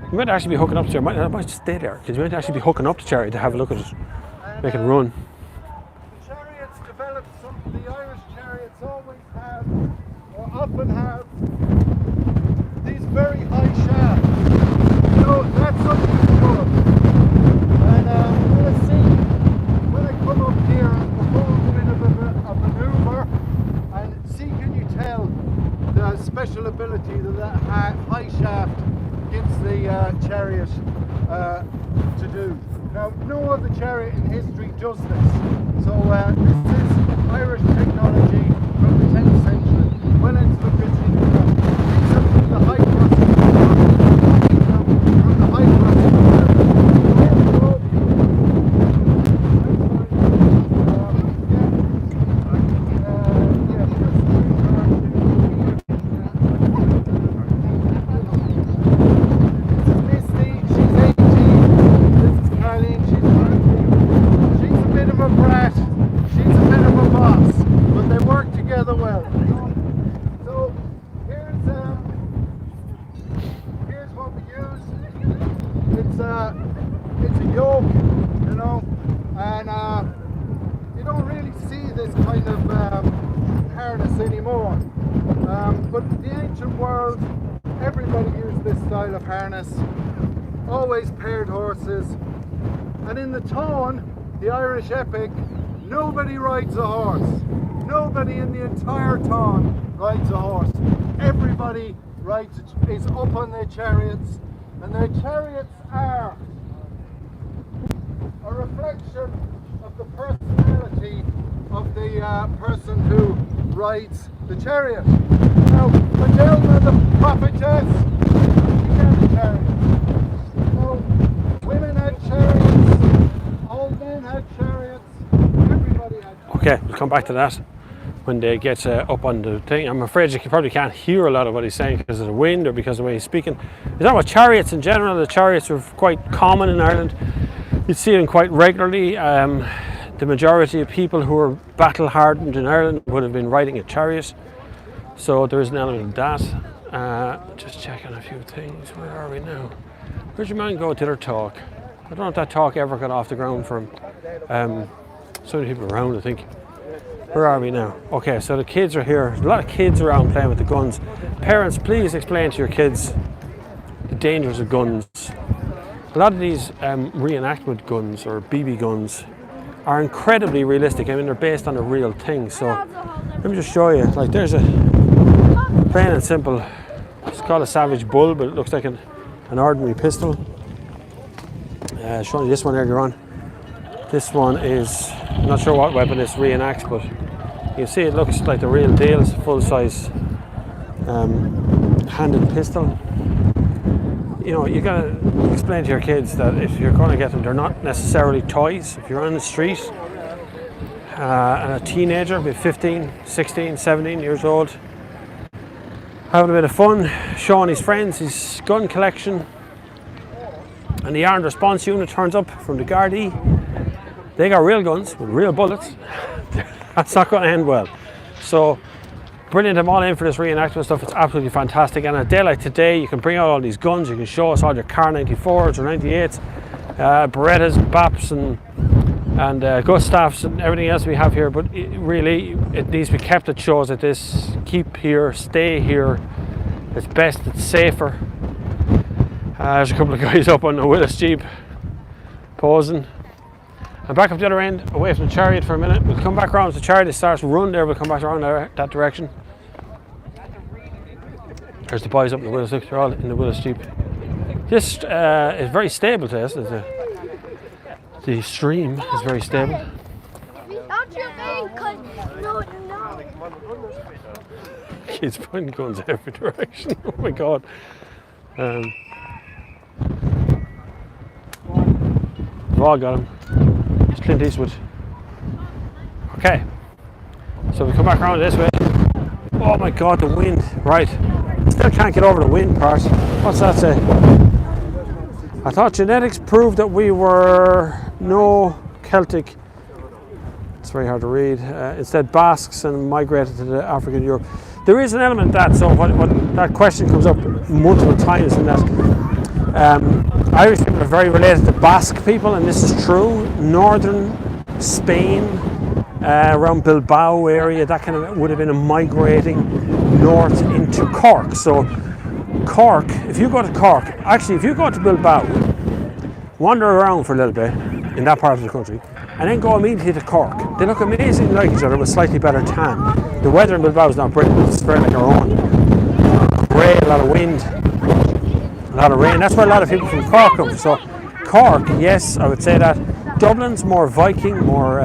He might actually be hooking up to Chariot. I might just stay there because he might actually be hooking up to Chariot to have a look at it, make it run. The Chariots developed the Irish Chariots always often have these very high shafts. So that's unusual. And we'll see when I come up here and perform a bit of a manoeuvre, and see, can you tell the special ability that that high shaft gives the Chariot to do. Now, no other Chariot in history does this. So this is Irish technology from the 10th century, well into the 15th century. These are from the high crossing from the high crossing. It's a yoke, you know, and you don't really see this kind of harness anymore. But in the ancient world, everybody used this style of harness, always paired horses. And in the Tone, the Irish epic, nobody rides a horse. Nobody in the entire Tone rides a horse. Everybody is up on their chariots, and their chariots are a reflection of the personality of the person who rides the chariot. Now, Matilda, the prophetess, she had a chariot. So, women had chariots, old men had chariots, everybody had chariots. Okay, we'll come back to that when they get up on the thing. I'm afraid you probably can't hear a lot of what he's saying because of the wind or because of the way he's speaking. He's talking about chariots in general. The chariots were quite common in Ireland. You'd see them quite regularly. The majority of people who were battle hardened in Ireland would have been riding a chariot. So there is an element of that. Just checking a few things. Where are we now? Where's your man go to their talk? I don't know if that talk ever got off the ground for him. So many people around, I think. Where are we now? Okay, so the kids are here. There's a lot of kids around playing with the guns. Parents, please explain to your kids the dangers of guns. A lot of these reenactment guns or BB guns are incredibly realistic. I mean, they're based on a real thing. So let me just show you. Like, there's a plain and simple, it's called a Savage Bull, but it looks like an ordinary pistol. Showing you this one earlier on. This one is, I'm not sure what weapon this reenacts, but you can see it looks like the real deal. It's a full-size handed pistol. You know, you gotta explain to your kids that if you're going to get them, they're not necessarily toys. If you're on the street and a teenager, maybe 15, 16, 17 years old, having a bit of fun, showing his friends his gun collection, and the armed response unit turns up from the Gardaí. They got real guns with real bullets. That's not going to end well. So brilliant. I'm all in for this reenactment stuff. It's absolutely fantastic. And a day like today, you can bring out all these guns. You can show us all your Car 94s or 98s, Berettas, BAPs, and Gustavs, and everything else we have here. But it needs to be kept at shows like this. Keep here, stay here. It's best. It's safer. There's a couple of guys up on the Willis Jeep posing. And back up the other end, away from the Chariot for a minute. We'll come back around as the Chariot starts to run there. We'll come back around that direction. There's the boys up in the Willis. Look, they're all in the Willis Jeep. This is very stable to us. The stream is very stable. Kids pointing guns every direction. Oh my god. We've all got them. It's Clint Eastwood. Okay, so we come back around this way. Oh my god, the wind. Right, still can't get over the wind part. What's that say? I thought genetics proved that we were no Celtic. It's very hard to read. Instead, Basques and migrated to the African Europe. There is an element of that. So what that question comes up multiple times in that. Irish people are very related to Basque people, and this is true. Northern Spain, around Bilbao area, that kind of would have been a migrating north into Cork. So Cork, if you go to Cork, actually if you go to Bilbao, wander around for a little bit in that part of the country, and then go immediately to Cork. They look amazing like each other with slightly better tan. The weather in Bilbao is not brilliant, it's very like our own. Grey, a lot of wind, a lot of rain. That's where a lot of people from Cork come from. So Cork, yes, I would say that. Dublin's more Viking, more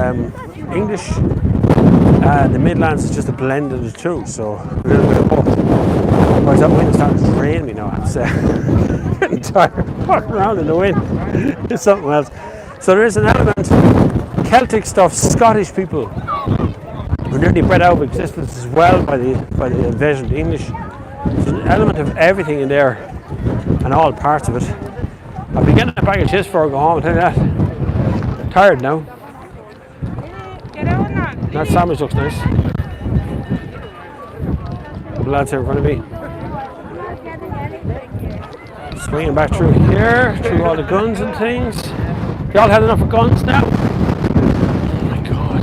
English. The Midlands is just a blend of the two, so a little bit of both. Otherwise that wind is starting to drain me now, I'm getting tired walking around in the wind. It's something else. So there is an element, Celtic stuff, Scottish people were nearly bred out of existence as well by the invasion of the English. There's an element of everything in there and all parts of it. I'll be getting a bag of chips before I go home, I'll tell you that. I'm tired now. That sandwich looks nice. The lads here in front of me. Swinging back through here, through all the guns and things. Y'all had enough of guns now? Oh my god.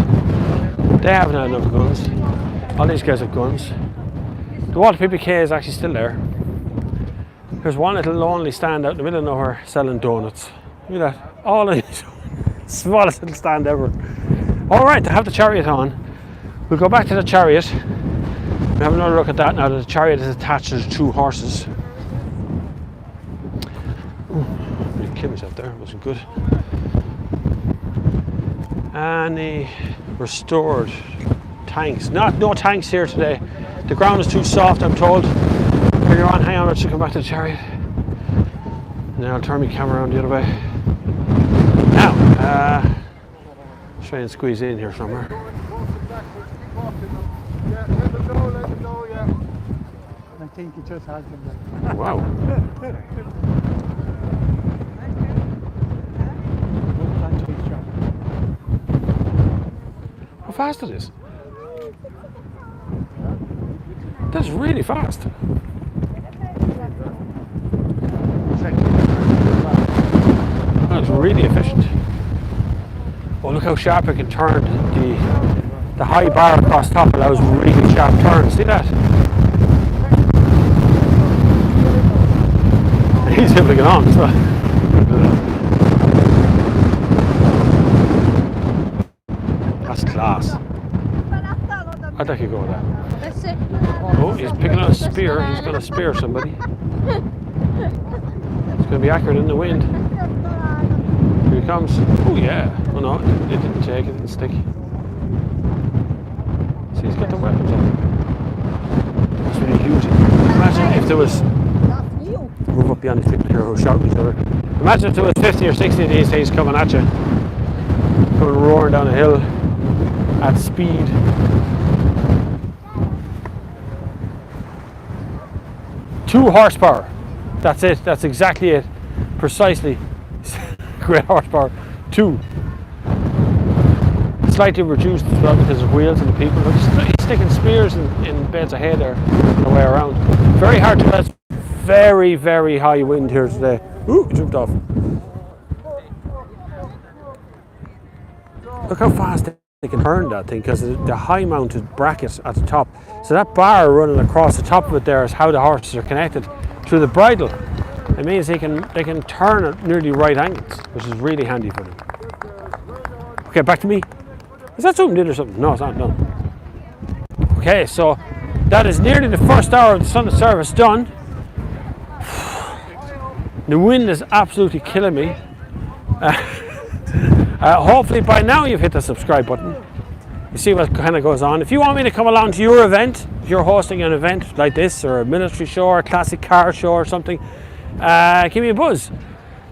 They haven't had enough of guns. All these guys have guns. The Walter PPK is actually still there. There's one little lonely stand out in the middle of nowhere selling donuts. Look at that. All in it. Smallest little stand ever. Alright, to have the Chariot on. We'll go back to the Chariot. We'll have another look at that now that the Chariot is attached to the two horses. I killed myself there, it wasn't good. And the restored tanks. No tanks here today. The ground is too soft, I'm told. Here you're on, hang on, let's come back to the Chariot. And then I'll turn my camera around the other way. Now, try and squeeze in here somewhere. I think you just had them. Wow. How fast it is. That's really fast. That's really efficient. Oh, look how sharp I can turn. The high bar across top allows really sharp turns. See that? He's able to get on as well. That's class. I'd like to go with that. Oh, he's picking up a spear. He's going to spear somebody. It's going to be accurate in the wind. Here he comes. Oh yeah. Oh no, it didn't take, it didn't stick. See, he's got the weapons on. That's really huge. Imagine if there was... Move up beyond these people here who are shouting at each other. Imagine if there was 50 or 60 of these things coming at you. Coming roaring down a hill at speed. Two horsepower. That's it. That's exactly it. Precisely. Great horsepower. 2. Slightly reduced as well because of wheels and the people. He's sticking spears in beds of hay there on the way around. Very hard to get. Very, very high wind here today. Ooh, it jumped off. Look how fast they can turn that thing because of the high mounted bracket at the top. So that bar running across the top of it there is how the horses are connected through the bridle. It means they can turn at nearly right angles, which is really handy for them. Okay, back to me. Is that something did or something? No, it's not. No. Okay, so that is nearly the first hour of the Sunday service done. The wind is absolutely killing me. Hopefully by now you've hit the subscribe button. You see what kind of goes on. If you want me to come along to your event, if you're hosting an event like this, or a military show, or a classic car show or something, give me a buzz.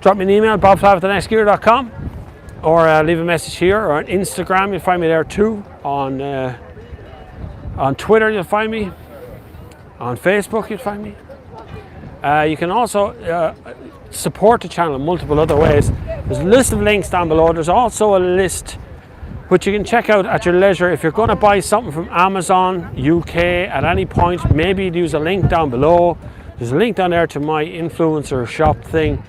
Drop me an email, bobflav@thenextgear.com, or leave a message here, or on Instagram, you'll find me there too. On Twitter, you'll find me. On Facebook, you'll find me. You can also support the channel in multiple other ways. There's a list of links down below. There's also a list which you can check out at your leisure. If you're going to buy something from Amazon UK at any point, maybe use a link down below. There's a link down there to my influencer shop thing,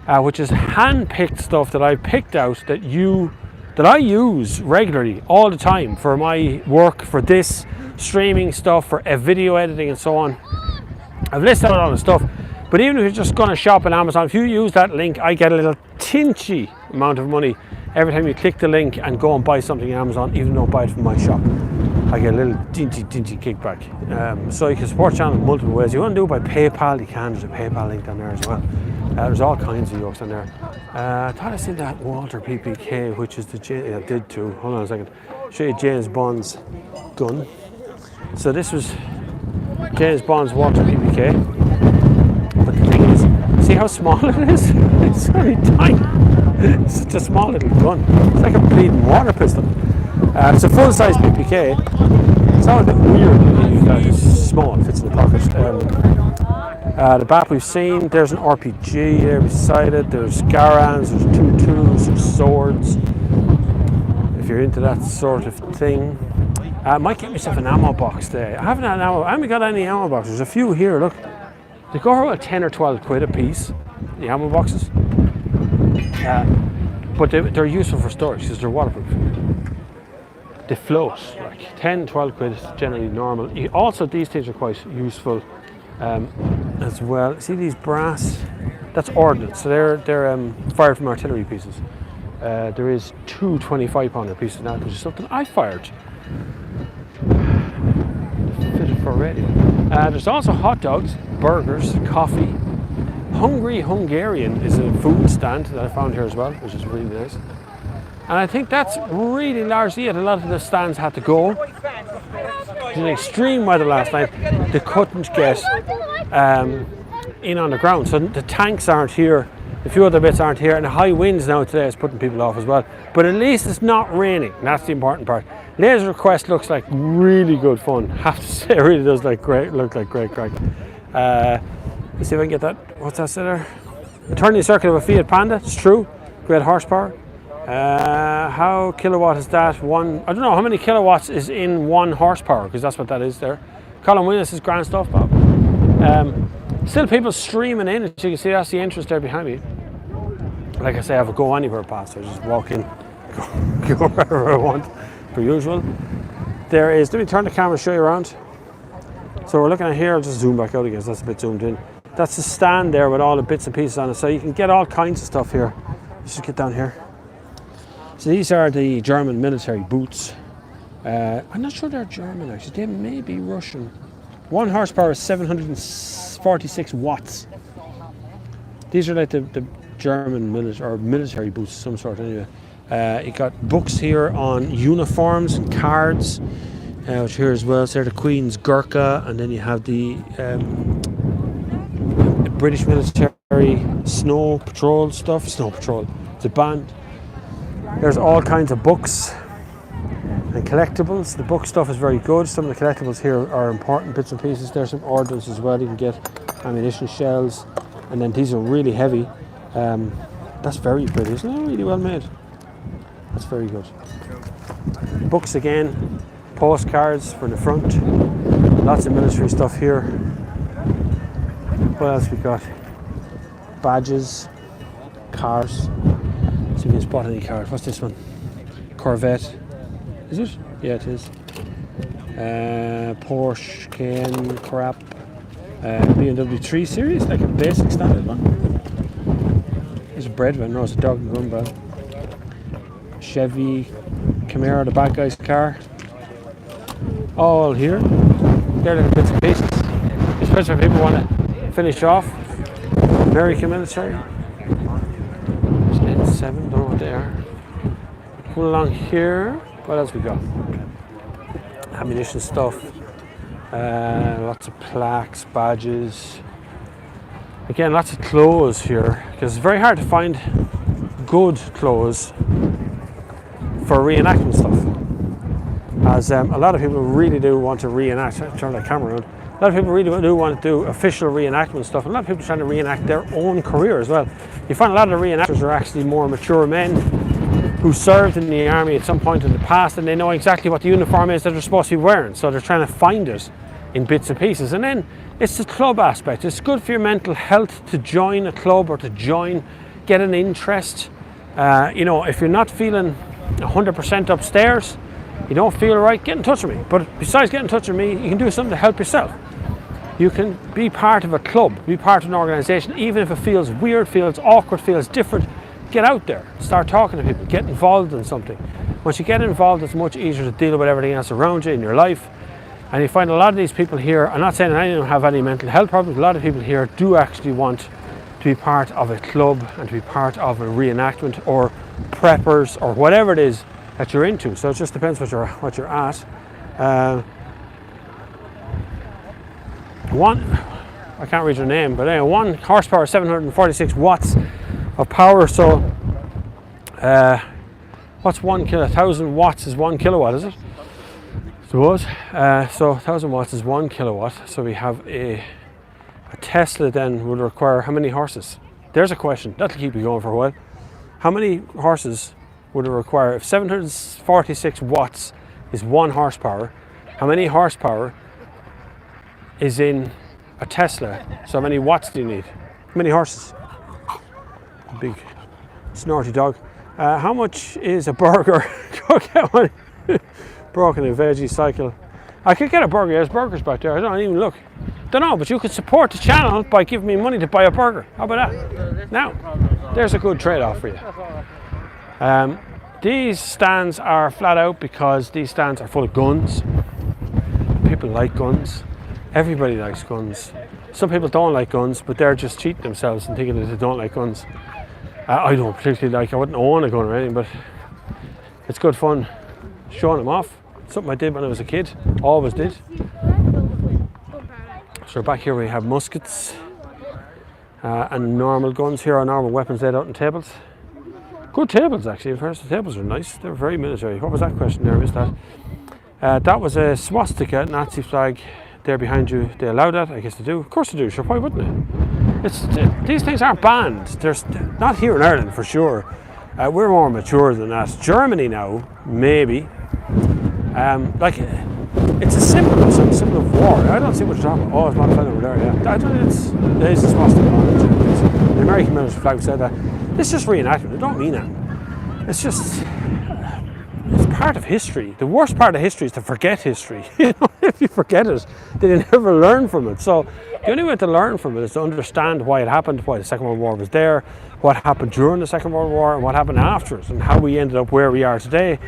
which is hand-picked stuff that I picked out that I use regularly all the time for my work, for this, streaming stuff, for video editing and so on. I've listed out all the stuff, but even if you're just going to shop on Amazon, if you use that link, I get a little tinchy amount of money every time you click the link and go and buy something on Amazon, even though I buy it from my shop. I get a little dingy kickback. So you can support the channel in multiple ways. You want to do it by PayPal, you can. There's a PayPal link down there as well. There's all kinds of yokes on there. I thought I seen that Walter PPK, which is the I did too. Hold on a second. Show you James Bond's gun. So this was James Bond's Walter PPK. But the thing is, see how small it is? It's only tiny. It's such a small little gun. It's like a bleeding water pistol. It's a full-size PPK. It's all a bit weird. It's small, it fits in the pocket. The bat we've seen, there's an RPG there beside it. There's Garans, there's 2-2s, there's swords. If you're into that sort of thing. I might get myself an ammo box today. I haven't got any ammo boxes. There's a few here, look. They go for about 10 or 12 quid a piece, the ammo boxes. But they're useful for storage because they're waterproof. They float, like 10, 12 quid is generally normal. Also, these things are quite useful as well. See these brass? That's ordnance, so they're fired from artillery pieces. There is 2 25-pounder pieces now, which is something I fired. Fitted for radio. There's also hot dogs, burgers, coffee. Hungry Hungarian is a food stand that I found here as well, which is really nice. And I think that's really largely it. A lot of the stands had to go. It was an extreme weather last night. They couldn't get in on the ground. So the tanks aren't here. A few other bits aren't here. And the high winds now today is putting people off as well. But at least it's not raining. That's the important part. Laser Quest looks like really good fun. Have to say, it really does look like great crack. Let's see if I can get that. What's that there? The turning circuit of a Fiat Panda. It's true. Great horsepower. How kilowatt is that? I don't know how many kilowatts is in 1 horsepower, because that's what that is there. Colin Willis is grand stuff, Bob. Still people streaming in. As you can see, that's the entrance there behind me. Like I say, I have a go anywhere pass. I just walk in, go wherever I want, per usual. There is, let me turn the camera and show you around. So we're looking at here, I'll just zoom back out again, so that's a bit zoomed in. That's the stand there with all the bits and pieces on it. So you can get all kinds of stuff here. Let's just get down here. So these are the German military boots. I'm not sure they're German actually, they may be Russian. 1 horsepower is 746 watts. These are like the German military boots of some sort anyway. You got books here on uniforms and cards, which here as well. So they're the Queen's Gurkha, and then you have the British military snow patrol stuff. Snow patrol, it's a band. There's all kinds of books and collectibles. The book stuff is very good. Some of the collectibles here are important bits and pieces. There's some ordnance as well. You can get ammunition shells, and then these are really heavy. That's very pretty, isn't it? Really well made. That's very good. Books again, postcards for the front. Lots of military stuff here. What else we got? Badges, cars. See if you can spot any cars. What's this one? Corvette. Is it? Yeah, it is. Porsche, Cayenne, crap. BMW 3 Series, like a basic standard one. There's a bread one. No, it's a dog and gun bell. Chevy, Camaro, the bad guy's car. All here. They're little bits and pieces. Especially if people want to finish off. American military. There's N7, don't know what they are. Come along here. What else we got? Ammunition stuff. Lots of plaques, badges. Again, lots of clothes here, because it's very hard to find good clothes for reenactment stuff. As a lot of people really do want to reenact. Turn the camera around. A lot of people really do want to do official reenactment stuff. A lot of people are trying to reenact their own career as well. You find a lot of the reenactors are actually more mature men who served in the army at some point in the past, and they know exactly what the uniform is that they're supposed to be wearing. So they're trying to find it in bits and pieces. And then it's the club aspect. It's good for your mental health to join a club or to get an interest. You know, if you're not feeling 100% upstairs, you don't feel right, get in touch with me. But besides getting in touch with me, you can do something to help yourself. You can be part of a club, be part of an organisation, even if it feels weird, feels awkward, feels different. Get out there, start talking to people, get involved in something. Once you get involved, it's much easier to deal with everything else around you in your life. And you find a lot of these people here, I'm not saying that any of them have any mental health problems, a lot of people here do actually want to be part of a club and to be part of a reenactment or preppers or whatever it is that you're into. So it just depends what you're at. I can't read your name, but anyway, 1 horsepower, 746 watts of power. So what's 1 kilo? 1,000 watts is 1 kilowatt, is it? Suppose. So 1,000 watts is 1 kilowatt. So we have a Tesla then would require how many horses? There's a question. That'll keep you going for a while. How many horses would it require? If 746 watts is 1 horsepower, how many horsepower is in a Tesla? So how many watts do you need? How many horses? Big snorty dog. How much is a burger? Broken a veggie cycle. I could get a burger. There's burgers back there. I don't even look. Don't know, but you could support the channel by giving me money to buy a burger. How about that? Now, there's a good trade-off for you. These stands are flat out because these stands are full of guns. People like guns. Everybody likes guns. Some people don't like guns, but they're just cheating themselves and thinking that they don't like guns. I don't particularly like. I wouldn't own a gun or anything, but it's good fun showing them off. Something I did when I was a kid. Always did. So back here we have muskets and normal guns. Here are normal weapons laid out on tables. Good tables actually. In fairness, the tables are nice. They're very military. What was that question there? I missed that. That was a swastika Nazi flag there behind you. They allow that? I guess they do. Of course they do. Sure, why wouldn't they? These things aren't banned. There's not here in Ireland for sure. We're more mature than that. Germany now, maybe. It's a symbol of some symbol of war. I don't see what you're talking about. Oh, it's not over there, yeah. I don't know, there's a swastika on it. The American military flag said that. It's just reenactment. I don't mean that. It's just, it's part of history. The worst part of history is to forget history. If you forget it, then you never learn from it. So the only way to learn from it is to understand why it happened, why the Second World War was there, what happened during the Second World War, and what happened afterwards, and how we ended up where we are today.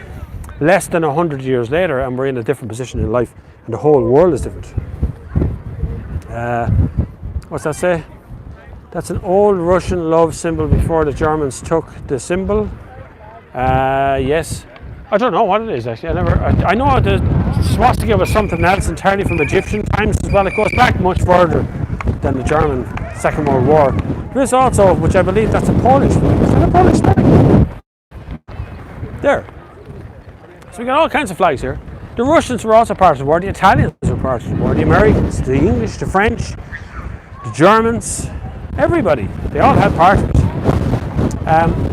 Less than 100 years later, and we're in a different position in life, and the whole world is different. What's that say? That's an old Russian love symbol before the Germans took the symbol. Yes. I don't know what it is actually. I know the swastika was something else entirely from Egyptian times as well. It goes back much further than the German Second World War. There's also, which I believe that's a Polish flag. Is that a Polish flag? There. So we got all kinds of flags here. The Russians were also part of the war. The Italians were part of the war. The Americans, the English, the French, the Germans, everybody. They all had part of it.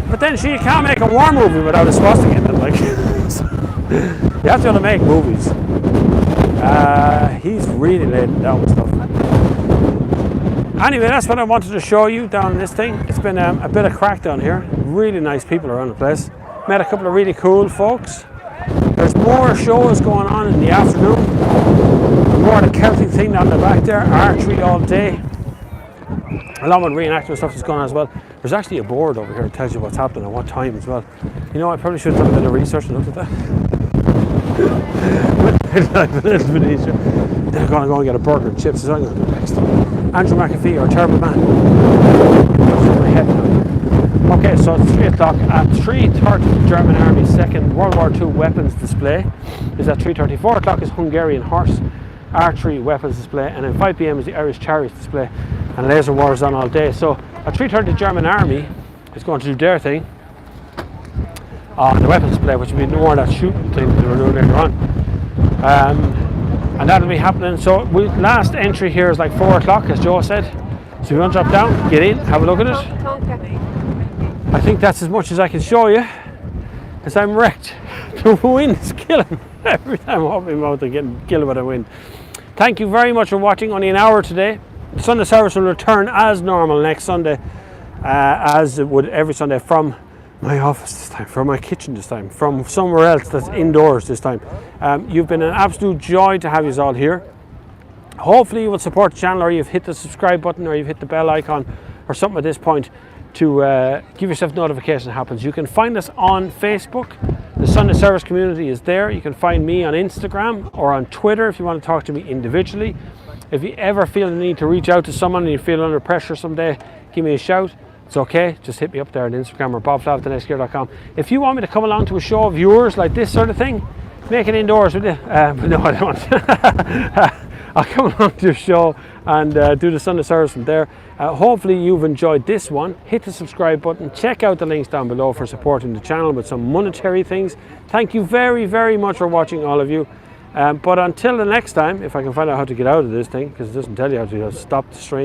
But then you can't make a war movie without a swastika in it. Like, you have to make movies. He's really laid down with stuff. Anyway, that's what I wanted to show you down this thing. It's been a bit of crack down here. Really nice people around the place. Met a couple of really cool folks. There's more shows going on in the afternoon. More of the Celtic thing down the back there. Archery all day. Along with reenactment stuff that's going on as well. There's actually a board over here that tells you what's happening at what time as well. You know, I probably should have done a bit of research and looked at that. A little bit easier. Then I'm going to go and get a burger and chips. Is what I'm going to do next. Andrew McAfee, or Terrible Man. Okay, so it's 3 o'clock. At 3:30, the German Army 2nd World War II weapons display is at 3:30. 4 o'clock is Hungarian horse archery weapons display, and then 5 p.m. is the Irish Chariot display, and laser wars on all day. So at 3:30, the German Army is going to do their thing on the weapons display, which will be more of that shooting thing that we're doing later on. And that'll be happening. So last entry here is like 4 o'clock, as Joe said. So you want to drop down, get in, have a look at it. I think that's as much as I can show you, as I'm wrecked. The wind is killing. Every time I open my mouth, I'm getting killed by the wind. Thank you very much for watching. Only an hour today. Sunday service will return as normal next Sunday, as it would every Sunday from my office this time, from my kitchen this time, from somewhere else that's indoors this time. You've been an absolute joy to have you all here. Hopefully you will support the channel, or you've hit the subscribe button, or you've hit the bell icon or something at this point to give yourself notification that happens. You can find us on Facebook. The Sunday Service community is there. You can find me on Instagram or on Twitter if you want to talk to me individually. If you ever feel the need to reach out to someone and you feel under pressure someday, give me a shout. It's okay, just hit me up there on Instagram or bobflav@thenextgear.com. If you want me to come along to a show of yours like this sort of thing, make it indoors, will you? But no, I don't want. I'll come along to your show and do the Sunday service from there. Hopefully you've enjoyed this one. Hit the subscribe button. Check out the links down below for supporting the channel with some monetary things. Thank you very, very much for watching, all of you. But until the next time, if I can find out how to get out of this thing, because it doesn't tell you how to stop the stream.